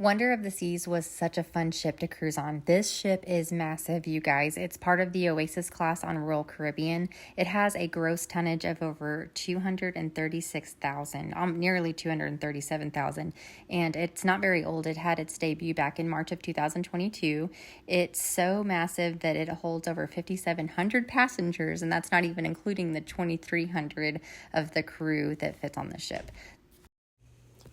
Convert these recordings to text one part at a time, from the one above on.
Wonder of the Seas was such a fun ship to cruise on. This ship is massive, you guys. It's part of the Oasis-class on Royal Caribbean. It has a gross tonnage of over 236,000, nearly 237,000, and it's not very old. It had its debut back in March of 2022. It's so massive that it holds over 5,700 passengers, and that's not even including the 2,300 of the crew that fits on the ship.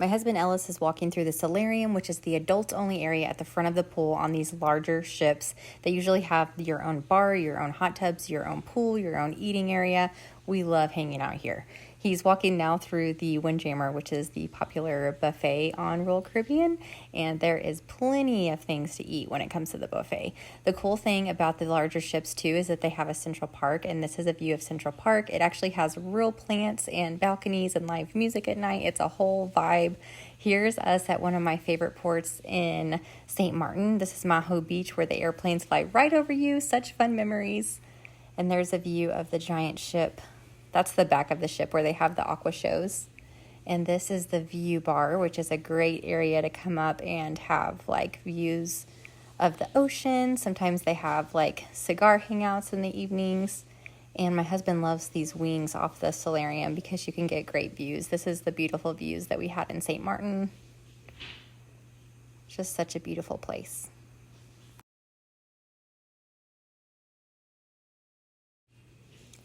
My husband Ellis is walking through the solarium, which is the adults-only area at the front of the pool on these larger ships. They usually have your own bar, your own hot tubs, your own pool, your own eating area. We love hanging out here. He's walking now through the Windjammer, which is the popular buffet on Royal Caribbean, and there is plenty of things to eat when it comes to the buffet. The cool thing about the larger ships, too, is that they have a Central Park, and this is a view of Central Park. It actually has real plants and balconies and live music at night. It's a whole vibe. Here's us at one of my favorite ports in St. Martin. This is Maho Beach, where the airplanes fly right over you. Such fun memories. And there's a view of the giant ship. That's the back of the ship where they have the aqua shows. And this is the view bar, which is a great area to come up and have like views of the ocean. Sometimes they have like cigar hangouts in the evenings. And my husband loves these wings off the solarium because you can get great views. This is the beautiful views that we had in St. Martin. Just such a beautiful place.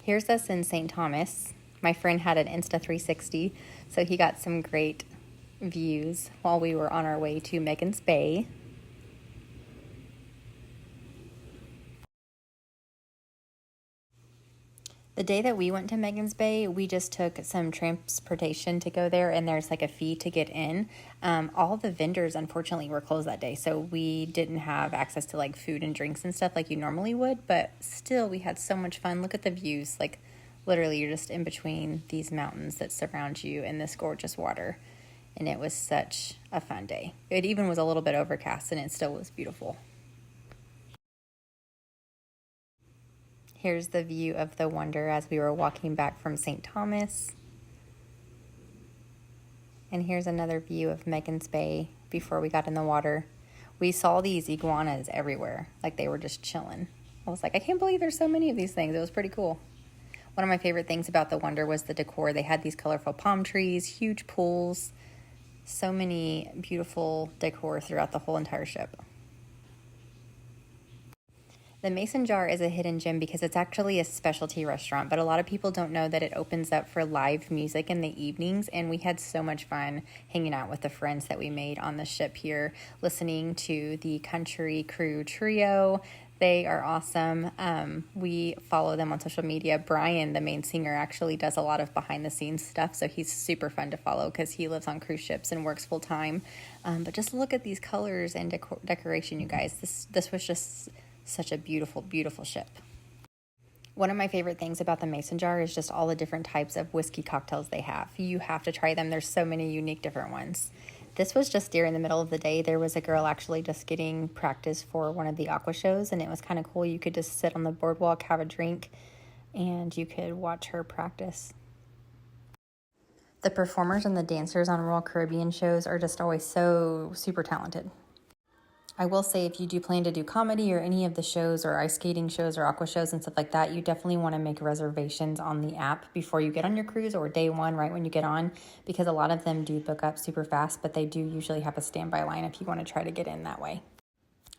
Here's us in St. Thomas. My friend had an Insta360, so he got some great views while we were on our way to Megan's Bay. The day that we went to Megan's Bay, we just took some transportation to go there, and there's like a fee to get in. All the vendors, unfortunately, were closed that day, so we didn't have access to like food and drinks and stuff like you normally would, but still, we had so much fun. Look at the views. Like, literally, you're just in between these mountains that surround you and this gorgeous water, and it was such a fun day. It even was a little bit overcast, and it still was beautiful. Here's the view of the Wonder as we were walking back from St. Thomas. And here's another view of Megan's Bay before we got in the water. We saw these iguanas everywhere, like they were just chilling. I was like, I can't believe there's so many of these things. It was pretty cool. One of my favorite things about the Wonder was the decor. They had these colorful palm trees, huge pools, so many beautiful decor throughout the whole entire ship. The Mason Jar is a hidden gem because it's actually a specialty restaurant, but a lot of people don't know that it opens up for live music in the evenings, and we had so much fun hanging out with the friends that we made on the ship here, listening to the Country Crew Trio. They are awesome. We follow them on social media. Brian, the main singer, actually does a lot of behind-the-scenes stuff, so he's super fun to follow because he lives on cruise ships and works full-time. But just look at these colors and decoration, you guys. This was just such a beautiful, beautiful ship. One of my favorite things about the Mason Jar is just all the different types of whiskey cocktails they have. You have to try them. There's so many unique different ones. This was just during the middle of the day. There was a girl actually just getting practice for one of the aqua shows, and it was kind of cool. You could just sit on the boardwalk, have a drink, and you could watch her practice. The performers and the dancers on Royal Caribbean shows are just always so super talented. I will say, if you do plan to do comedy or any of the shows or ice skating shows or aqua shows and stuff like that, you definitely want to make reservations on the app before you get on your cruise or day one, right when you get on, because a lot of them do book up super fast, but they do usually have a standby line if you want to try to get in that way.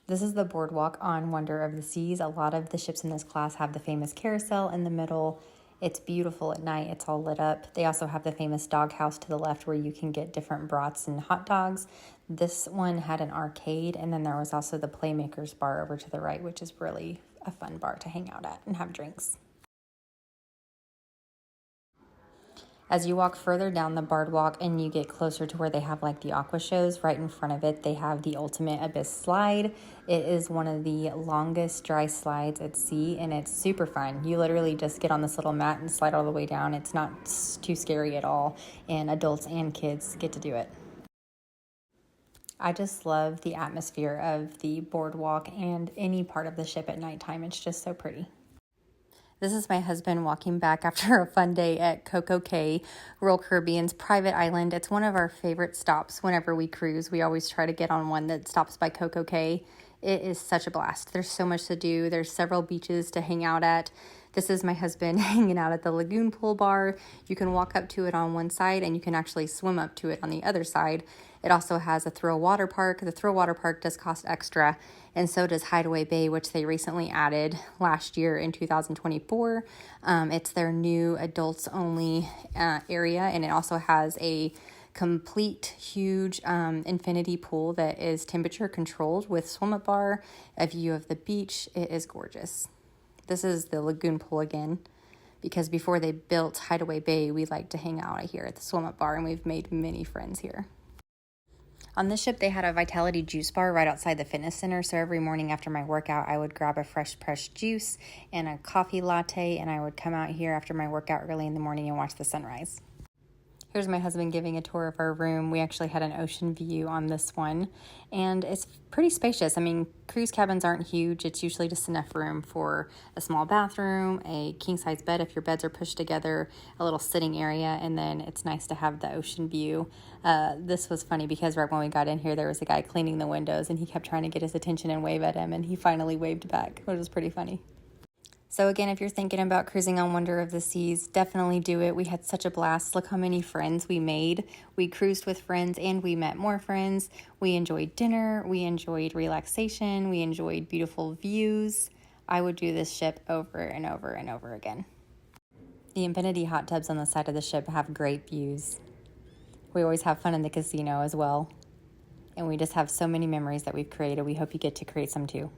This is the Boardwalk on Wonder of the Seas. A lot of the ships in this class have the famous carousel in the middle. It's beautiful at night. It's all lit up. They also have the famous doghouse to the left where you can get different brats and hot dogs. This one had an arcade, and then there was also the Playmakers bar over to the right, which is really a fun bar to hang out at and have drinks. As you walk further down the Boardwalk and you get closer to where they have like the aqua shows, right in front of it, they have the Ultimate Abyss slide. It is one of the longest dry slides at sea, and it's super fun. You literally just get on this little mat and slide all the way down. It's not too scary at all, and adults and kids get to do it. I just love the atmosphere of the Boardwalk and any part of the ship at nighttime. It's just so pretty. This is my husband walking back after a fun day at Coco Cay, Royal Caribbean's private island. It's one of our favorite stops whenever we cruise. We always try to get on one that stops by Coco Cay. It is such a blast. There's so much to do. There's several beaches to hang out at. This is my husband hanging out at the lagoon pool bar. You can walk up to it on one side and you can actually swim up to it on the other side. It also has a thrill water park. The thrill water park does cost extra, and so does Hideaway Bay, which they recently added last year in 2024. It's their new adults only area, and it also has a complete huge infinity pool that is temperature controlled with swim up bar, a view of the beach. It is gorgeous. This is the lagoon pool again, because before they built Hideaway Bay, we like to hang out here at the swim up bar, and we've made many friends here. On this ship, they had a Vitality juice bar right outside the fitness center, so every morning after my workout, I would grab a fresh pressed juice and a coffee latte, and I would come out here after my workout early in the morning and watch the sunrise. Here's my husband giving a tour of our room. We actually had an ocean view on this one, and it's pretty spacious. I mean, cruise cabins aren't huge. It's usually just enough room for a small bathroom, a king-size bed if your beds are pushed together, a little sitting area, and then it's nice to have the ocean view. This was funny because right when we got in here, there was a guy cleaning the windows, and he kept trying to get his attention and wave at him, and he finally waved back, which was pretty funny. So again, if you're thinking about cruising on Wonder of the Seas, definitely do it. We had such a blast. Look how many friends we made. We cruised with friends and we met more friends. We enjoyed dinner. We enjoyed relaxation. We enjoyed beautiful views. I would do this ship over and over and over again. The infinity hot tubs on the side of the ship have great views. We always have fun in the casino as well. And we just have so many memories that we've created. We hope you get to create some too.